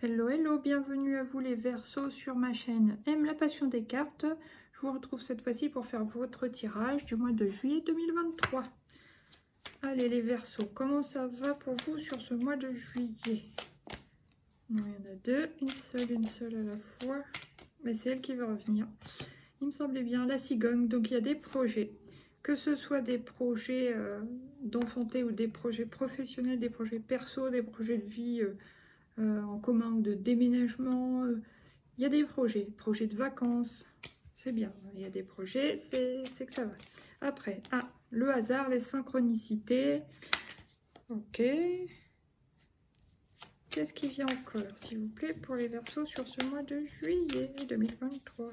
Hello, hello, bienvenue à vous les Verseaux sur ma chaîne Aime la passion des cartes. Je vous retrouve cette fois-ci pour faire votre tirage du mois de juillet 2023. Allez les Verseaux, comment ça va pour vous sur ce mois de juillet? Non, il y en a deux, une seule à la fois. Mais c'est elle qui va revenir. Il me semblait bien, la cigogne. Donc il y a des projets. Que ce soit des projets d'enfanter ou des projets professionnels, des projets perso, des projets de vie en commun ou de déménagement. Il y a des projets de vacances. C'est bien, il y a des projets, c'est que ça va. Après, le hasard, les synchronicités. Ok. Qu'est-ce qui vient encore, s'il vous plaît, pour les Verseaux sur ce mois de juillet 2023?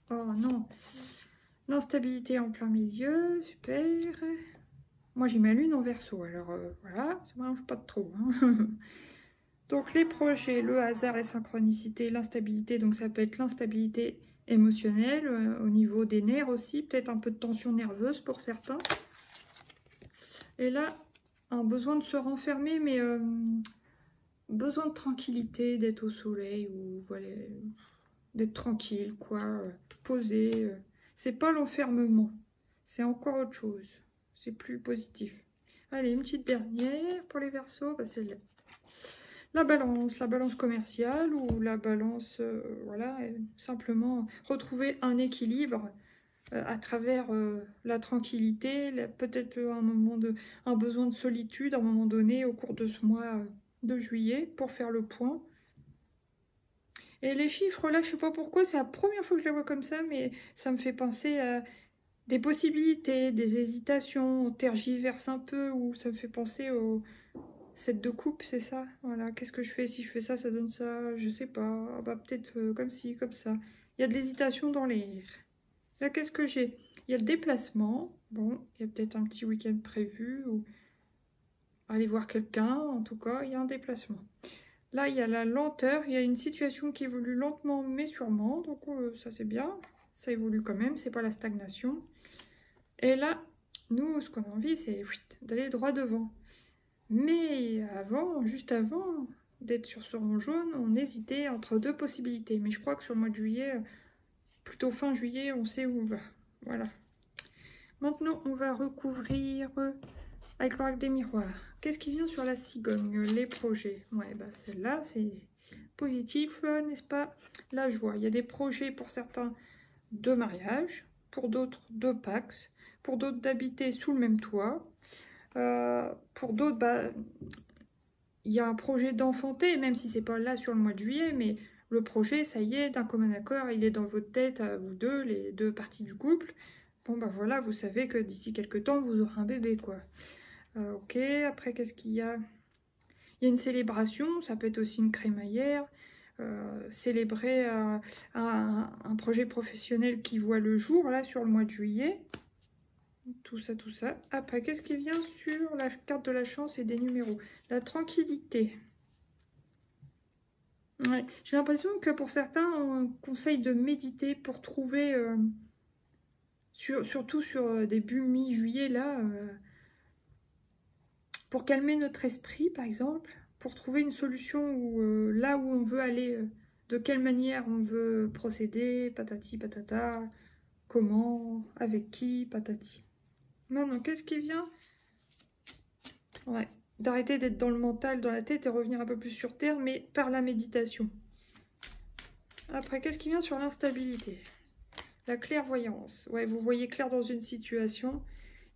Oh non. L'instabilité en plein milieu, super. Moi, j'ai ma lune en Verseau, alors voilà, ça ne m'arrange pas de trop. Hein. Donc, les projets, le hasard, les synchronicités, l'instabilité, donc ça peut être l'instabilité émotionnelle, au niveau des nerfs aussi, peut-être un peu de tension nerveuse pour certains. Et là, un besoin de se renfermer, mais besoin de tranquillité, d'être au soleil, ou voilà, d'être tranquille, quoi, posé. C'est pas l'enfermement, c'est encore autre chose, c'est plus positif. Allez, une petite dernière pour les Verseaux, bah, c'est la balance commerciale ou la balance, voilà, simplement retrouver un équilibre à travers la tranquillité, peut-être un besoin de solitude à un moment donné au cours de ce mois de juillet pour faire le point. Et les chiffres, là, je sais pas pourquoi, c'est la première fois que je les vois comme ça, mais ça me fait penser à des possibilités, des hésitations, on tergiverse un peu, ou ça me fait penser au 7 de coupe, c'est ça. Voilà, qu'est-ce que je fais? Si je fais ça, ça donne ça, je sais pas. Ah bah, peut-être comme ci, comme ça. Il y a de l'hésitation dans l'air. Là, qu'est-ce que j'ai? Il y a le déplacement. Bon, il y a peut-être un petit week-end prévu, ou aller voir quelqu'un, en tout cas, il y a un déplacement. Là, il y a la lenteur, il y a une situation qui évolue lentement mais sûrement, donc ça c'est bien, ça évolue quand même, c'est pas la stagnation. Et là, nous, ce qu'on a envie, c'est d'aller droit devant. Mais avant, juste avant d'être sur ce rond jaune, on hésitait entre deux possibilités. Mais je crois que sur le mois de juillet, plutôt fin juillet, on sait où on va. Voilà. Maintenant, on va recouvrir avec l'oracle des miroirs. Qu'est-ce qui vient sur la cigogne? Les projets. Ouais, bah celle-là, c'est positif, n'est-ce pas? La joie. Il y a des projets pour certains de mariage, pour d'autres de Pax, pour d'autres d'habiter sous le même toit. Pour d'autres, bah, il y a un projet d'enfanter, même si c'est pas là sur le mois de juillet, mais le projet, ça y est, d'un commun accord, il est dans votre tête, à vous deux, les deux parties du couple. Bon, bah voilà, vous savez que d'ici quelques temps, vous aurez un bébé, quoi. Ok, après, qu'est-ce qu'il y a? Il y a une célébration, ça peut être aussi une crémaillère, célébrer un projet professionnel qui voit le jour, là, sur le mois de juillet. Tout ça, tout ça. Après, qu'est-ce qui vient sur la carte de la chance et des numéros? La tranquillité. Ouais. J'ai l'impression que pour certains, on conseille de méditer pour trouver, surtout sur début mi-juillet, là, pour calmer notre esprit, par exemple, pour trouver une solution où, là où on veut aller, de quelle manière on veut procéder, patati patata, comment, avec qui, patati. Maintenant, qu'est-ce qui vient? Ouais, d'arrêter d'être dans le mental, dans la tête et revenir un peu plus sur terre, mais par la méditation. Après, qu'est-ce qui vient sur l'instabilité? La clairvoyance. Ouais, vous voyez clair dans une situation,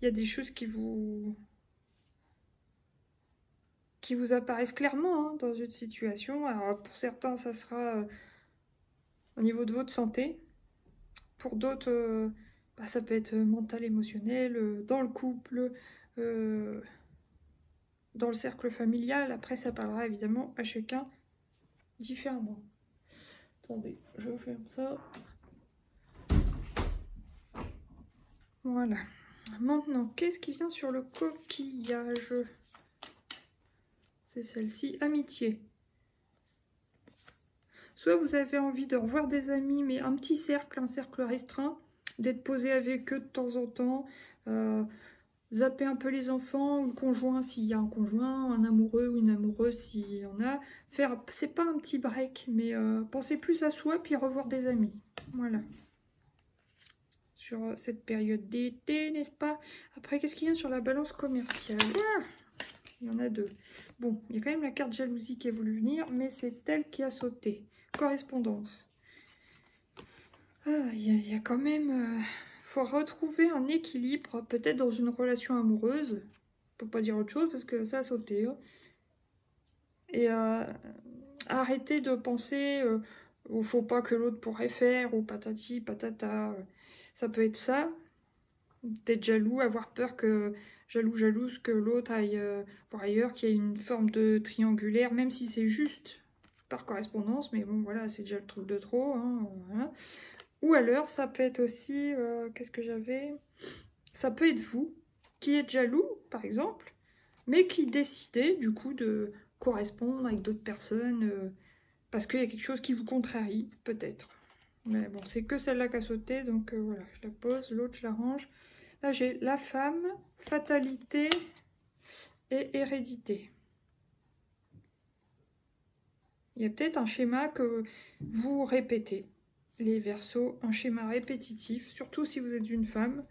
il y a des choses qui vous apparaissent clairement hein, dans une situation. Alors, pour certains, ça sera au niveau de votre santé. Pour d'autres, bah, ça peut être mental, émotionnel, dans le couple, dans le cercle familial. Après, ça parlera évidemment à chacun différemment. Attendez, je ferme ça. Voilà. Maintenant, qu'est-ce qui vient sur le coquillage? C'est celle-ci, amitié. Soit vous avez envie de revoir des amis, mais un petit cercle, un cercle restreint, d'être posé avec eux de temps en temps, zapper un peu les enfants, ou le conjoint s'il y a un conjoint, un amoureux ou une amoureuse s'il y en a. C'est pas un petit break, mais penser plus à soi, puis revoir des amis. Voilà. Sur cette période d'été, n'est-ce pas? Après, qu'est-ce qu'il y a sur la balance commerciale? Ah, il y en a deux. Bon, il y a quand même la carte jalousie qui est voulu venir, mais c'est elle qui a sauté. Correspondance. Ah, il y a quand même... faut retrouver un équilibre, peut-être dans une relation amoureuse. On peut pas dire autre chose parce que ça a sauté. Hein. Et arrêter de penser au faut pas que l'autre pourrait faire, ou patati, patata. Ça peut être ça. D'être jaloux, avoir peur que jalouse que l'autre aille voir ailleurs, qu'il y ait une forme de triangulaire, même si c'est juste par correspondance, mais bon voilà, c'est déjà le truc de trop. Hein, voilà. Ou alors ça peut être aussi, qu'est-ce que j'avais? Ça peut être vous qui êtes jaloux, par exemple, mais qui décidez du coup de correspondre avec d'autres personnes parce qu'il y a quelque chose qui vous contrarie, peut-être. Mais bon, c'est que celle-là qui a sauté, donc voilà, je la pose, l'autre je la range. Là, j'ai la femme, fatalité et hérédité. Il y a peut-être un schéma que vous répétez, les Verseaux, un schéma répétitif, surtout si vous êtes une femme.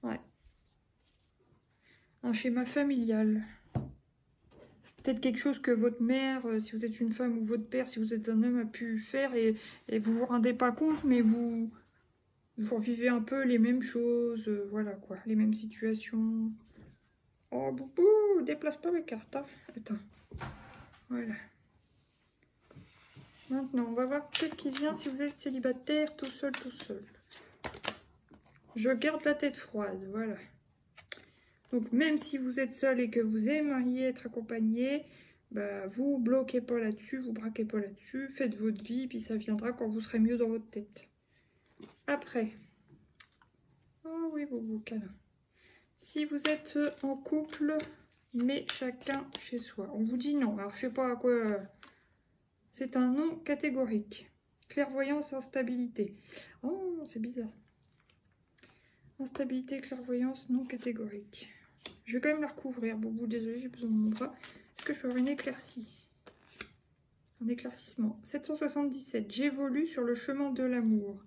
Ouais. Un schéma familial. Peut-être quelque chose que votre mère, si vous êtes une femme, ou votre père, si vous êtes un homme, a pu faire et vous vous rendez pas compte, mais vous revivez un peu les mêmes choses, voilà quoi, les mêmes situations. Oh, boubou, déplace pas mes cartes, hein. Attends. Voilà. Maintenant, on va voir qu'est-ce qui vient si vous êtes célibataire, tout seul, tout seul. Je garde la tête froide, voilà. Donc, même si vous êtes seul et que vous aimeriez être accompagné, bah, vous bloquez pas là-dessus, vous braquez pas là-dessus, faites votre vie, puis ça viendra quand vous serez mieux dans votre tête. Après. Oh oui, boubou, câlin. Si vous êtes en couple, mais chacun chez soi. On vous dit non. Alors, je sais pas à quoi... C'est un non catégorique. Clairvoyance, instabilité. Oh, c'est bizarre. Instabilité, clairvoyance, non catégorique. Je vais quand même la recouvrir. Boubou, désolé, j'ai besoin de mon bras. Est-ce que je peux avoir une éclaircie? Un éclaircissement. 777. J'évolue sur le chemin de l'amour.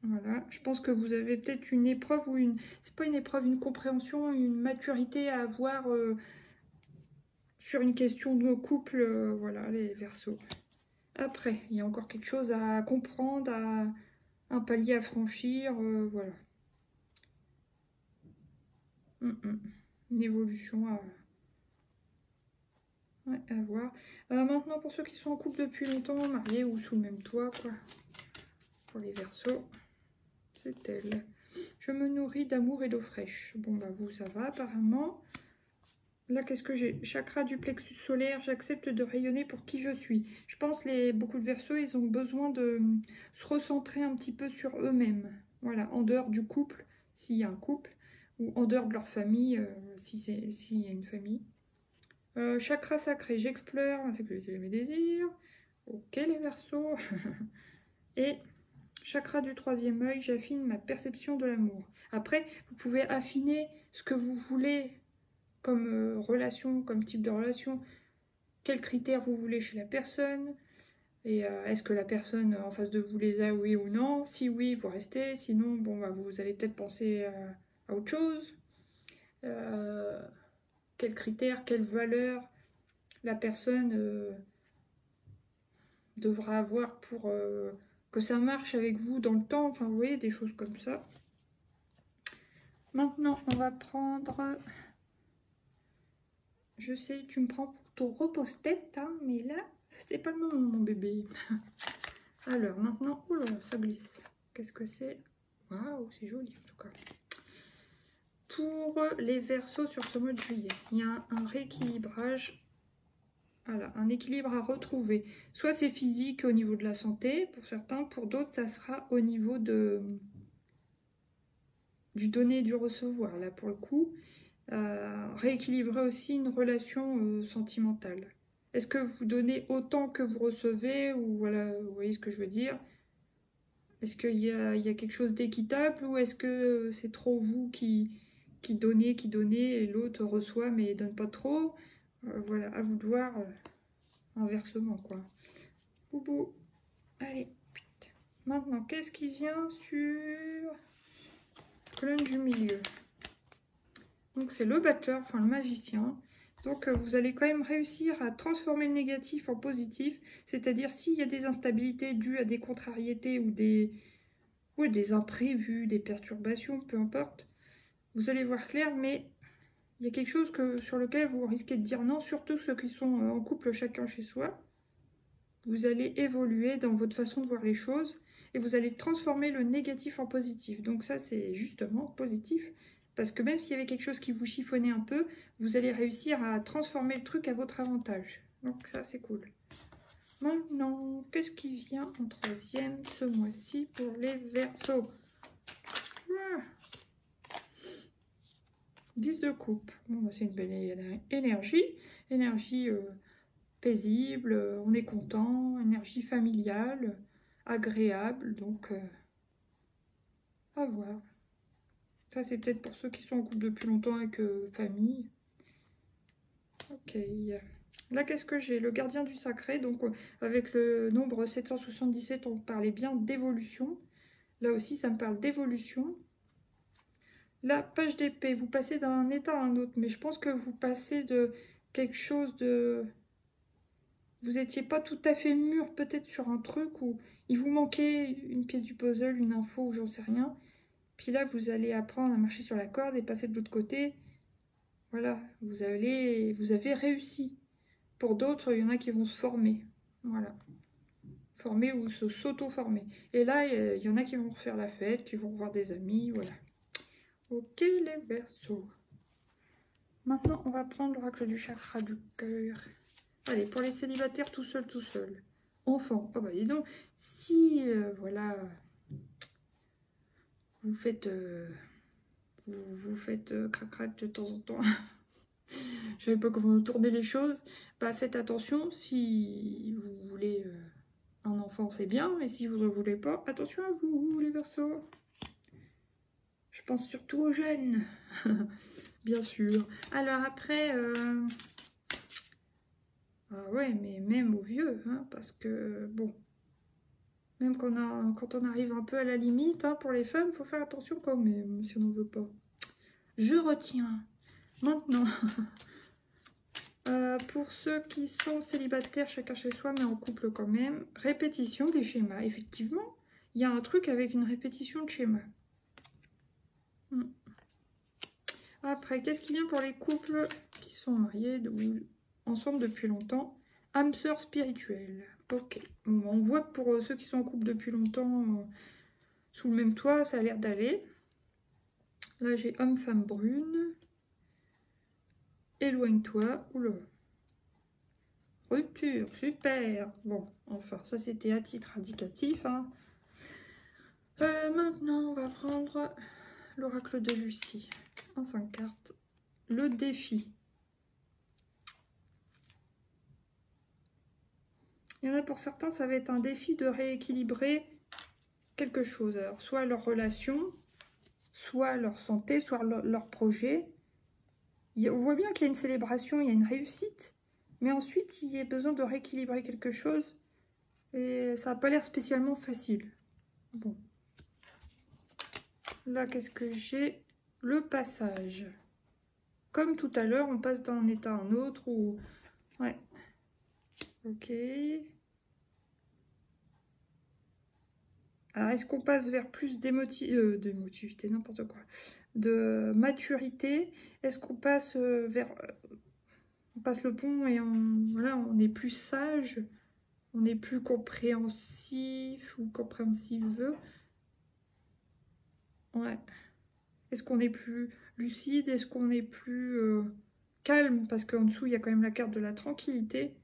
Voilà. Je pense que vous avez peut-être une épreuve ou une... C'est pas une épreuve, une compréhension, une maturité à avoir sur une question de couple. Voilà, les Verseaux. Après, il y a encore quelque chose à comprendre, un palier à franchir, voilà. Une évolution à voir. Maintenant, pour ceux qui sont en couple depuis longtemps, mariés ou sous le même toit, quoi. Pour les Verseaux, c'est elle. Je me nourris d'amour et d'eau fraîche. Bon, bah vous, ça va apparemment. Là, qu'est-ce que j'ai? Chakra du plexus solaire, j'accepte de rayonner pour qui je suis. Je pense que beaucoup de Verseaux, ils ont besoin de se recentrer un petit peu sur eux-mêmes. Voilà, en dehors du couple, s'il y a un couple, ou en dehors de leur famille, s'il y a une famille. Chakra sacré, j'explore la sécurité de mes désirs. Ok, les Verseaux. Et chakra du troisième œil, j'affine ma perception de l'amour. Après, vous pouvez affiner ce que vous voulez comme relation, comme type de relation, quels critères vous voulez chez la personne, et est-ce que la personne en face de vous les a, oui ou non. Si oui, vous restez, sinon, bon, bah, vous allez peut-être penser à autre chose. Quels critères, quelles valeurs la personne devra avoir pour que ça marche avec vous dans le temps, enfin, vous voyez, des choses comme ça. Maintenant, on va prendre... Je sais, tu me prends pour ton repose-tête, hein, mais là, c'est pas le moment, mon bébé. Alors, maintenant, oh là, ça glisse. Qu'est-ce que c'est? Waouh, c'est joli, en tout cas. Pour les Verseaux sur ce mois de juillet, il y a un rééquilibrage. Voilà, un équilibre à retrouver. Soit c'est physique au niveau de la santé, pour certains. Pour d'autres, ça sera au niveau du donner et du recevoir, là, pour le coup. Rééquilibrer aussi une relation sentimentale. Est-ce que vous donnez autant que vous recevez, ou voilà, vous voyez ce que je veux dire? Est-ce qu'il y a quelque chose d'équitable ou est-ce que c'est trop vous qui donnez et l'autre reçoit mais donne pas trop? Voilà, à vous de voir inversement quoi. Boubou, allez. Maintenant, qu'est-ce qui vient sur colonne du milieu? Donc c'est le battleur, enfin le magicien. Donc vous allez quand même réussir à transformer le négatif en positif. C'est-à-dire s'il y a des instabilités dues à des contrariétés ou des imprévus, des perturbations, peu importe. Vous allez voir clair, mais il y a quelque chose sur lequel vous risquez de dire non, surtout ceux qui sont en couple chacun chez soi. Vous allez évoluer dans votre façon de voir les choses et vous allez transformer le négatif en positif. Donc ça, c'est justement positif parce que même s'il y avait quelque chose qui vous chiffonnait un peu, vous allez réussir à transformer le truc à votre avantage. Donc ça, c'est cool. Maintenant, qu'est-ce qui vient en troisième ce mois-ci pour les Verseaux? 10 de coupe. Bon, c'est une belle énergie. Énergie paisible, on est content, énergie familiale, agréable, donc à voir. Ça, c'est peut-être pour ceux qui sont en couple depuis longtemps avec famille. Ok. Là, qu'est-ce que j'ai? Le gardien du sacré. Donc, avec le nombre 777, on parlait bien d'évolution. Là aussi, ça me parle d'évolution. La page d'épée, vous passez d'un état à un autre. Mais je pense que vous passez de quelque chose de... Vous n'étiez pas tout à fait mûr peut-être sur un truc où il vous manquait une pièce du puzzle, une info ou j'en sais rien. Puis là, vous allez apprendre à marcher sur la corde et passer de l'autre côté. Voilà, vous avez réussi. Pour d'autres, il y en a qui vont se former. Voilà. Former ou s'auto-former. Et là, il y en a qui vont refaire la fête, qui vont revoir des amis, voilà. Ok, les Verseaux. Maintenant, on va prendre l'oracle du chakra du cœur. Allez, pour les célibataires, tout seul. Enfant. Oh bah dis donc, si, voilà, vous faites crac-crac de temps en temps. Je ne sais pas comment tourner les choses. Bah faites attention, si vous voulez un enfant, c'est bien, mais si vous ne voulez pas, attention à vous, les Verseaux. Je pense surtout aux jeunes, bien sûr. Alors après... Ah ouais, mais même aux vieux, hein, parce que, bon, même quand on arrive un peu à la limite, hein, pour les femmes, il faut faire attention quand même, si on n'en veut pas. Je retiens. Maintenant, pour ceux qui sont célibataires, chacun chez soi, mais en couple quand même, répétition des schémas. Effectivement, il y a un truc avec une répétition de schémas. Après, qu'est-ce qui vient pour les couples qui sont mariés ou ensemble depuis longtemps? Âme sœur spirituelle. Ok. Bon, on voit que pour ceux qui sont en couple depuis longtemps, sous le même toit, ça a l'air d'aller. Là, j'ai homme-femme brune. Éloigne-toi. Oula. Rupture, super. Bon, enfin, ça c'était à titre indicatif. Hein. Maintenant, on va prendre l'oracle de Lucie. En 5 cartes. Le défi. Il y en a pour certains, ça va être un défi de rééquilibrer quelque chose. Alors, soit leur relation, soit leur santé, soit leur projet. On voit bien qu'il y a une célébration, il y a une réussite. Mais ensuite, il y a besoin de rééquilibrer quelque chose. Et ça n'a pas l'air spécialement facile. Bon. Là, qu'est-ce que j'ai? Le passage. Comme tout à l'heure, on passe d'un état à un autre. Ou... Ouais. Ok. Alors, est-ce qu'on passe vers plus d'émotivité, n'importe quoi, de maturité? Est-ce qu'on passe vers... on passe le pont et voilà, on est plus sage, on est plus compréhensif ou compréhensive? Ouais. Est-ce qu'on est plus lucide? Est-ce qu'on est plus calme? Parce qu'en dessous, il y a quand même la carte de la tranquillité.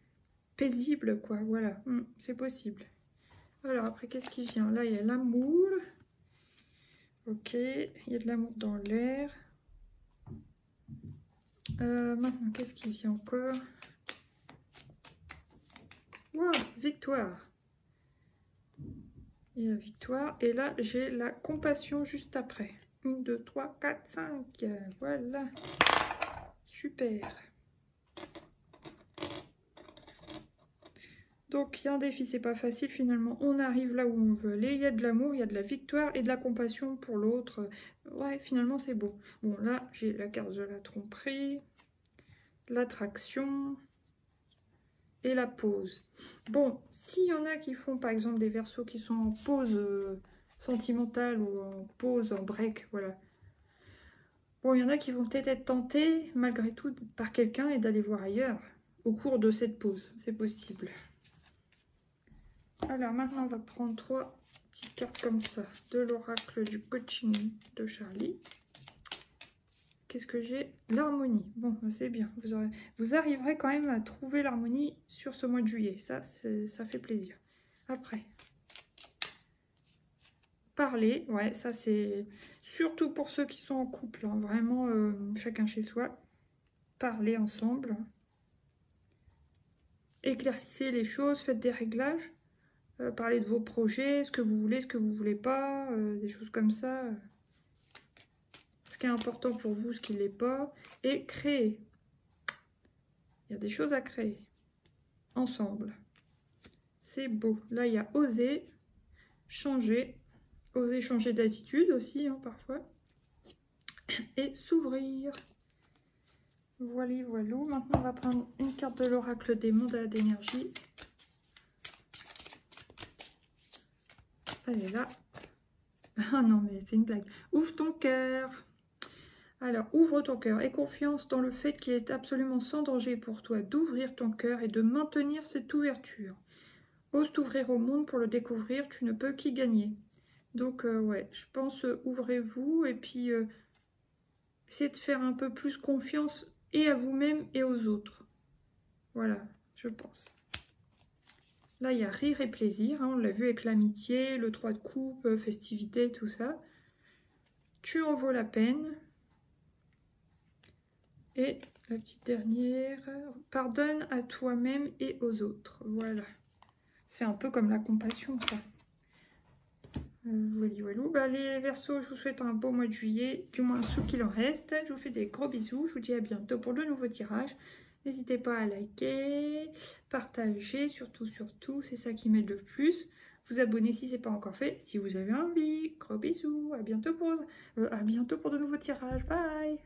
Paisible, quoi, voilà. C'est possible. Alors, après, qu'est-ce qui vient? Là, il y a l'amour. Ok, il y a de l'amour dans l'air. Maintenant, qu'est-ce qui vient encore? Wow, victoire. et la victoire. Et là, j'ai la compassion juste après. 1, 2, 3, 4, 5. Voilà. Super. Donc, il y a un défi, c'est pas facile finalement. On arrive là où on veut aller. Il y a de l'amour, il y a de la victoire et de la compassion pour l'autre. Ouais, finalement, c'est beau. Bon, là, j'ai la carte de la tromperie, l'attraction et la pause. Bon, s'il y en a qui font par exemple des versos qui sont en pause sentimentale ou en pause, en break, voilà. Bon, il y en a qui vont peut-être être tentés malgré tout par quelqu'un et d'aller voir ailleurs au cours de cette pause. C'est possible. Alors maintenant, on va prendre 3 petites cartes comme ça. De l'oracle du coaching de Charlie. Qu'est-ce que j'ai? L'harmonie. Bon, c'est bien. Vous arriverez quand même à trouver l'harmonie sur ce mois de juillet. Ça fait plaisir. Après, parler. Ouais, ça c'est surtout pour ceux qui sont en couple. Hein, vraiment, chacun chez soi. Parler ensemble. Éclaircissez les choses. Faites des réglages. Parler de vos projets. Ce que vous voulez, ce que vous voulez pas. Des choses comme ça. Ce qui est important pour vous, ce qui ne l'est pas, et créer. Il y a des choses à créer, ensemble. C'est beau. Là, il y a oser changer d'attitude aussi, hein, parfois, et s'ouvrir. Voilà, voilà. Maintenant, on va prendre une carte de l'oracle des mandats d'énergie. Elle est là. Ah non, mais c'est une blague. Ouvre ton cœur. Alors, ouvre ton cœur et confiance dans le fait qu'il est absolument sans danger pour toi d'ouvrir ton cœur et de maintenir cette ouverture. Ose t'ouvrir au monde pour le découvrir, tu ne peux qu'y gagner. Donc, ouais, je pense, ouvrez-vous et puis essayez de faire un peu plus confiance et à vous-même et aux autres. Voilà, je pense. Là, il y a rire et plaisir, hein, on l'a vu avec l'amitié, le 3 de coupe, festivité, tout ça. Tu en vaux la peine. Et la petite dernière, pardonne à toi-même et aux autres. Voilà. C'est un peu comme la compassion, ça. Voilà, voilà. Bah, les Verseaux, je vous souhaite un beau mois de juillet, du moins ce qu'il en reste. Je vous fais des gros bisous. Je vous dis à bientôt pour de nouveaux tirages. N'hésitez pas à liker, partager, surtout, c'est ça qui m'aide le plus. Vous abonner si ce n'est pas encore fait, si vous avez envie. Gros bisous. À bientôt pour de nouveaux tirages. Bye!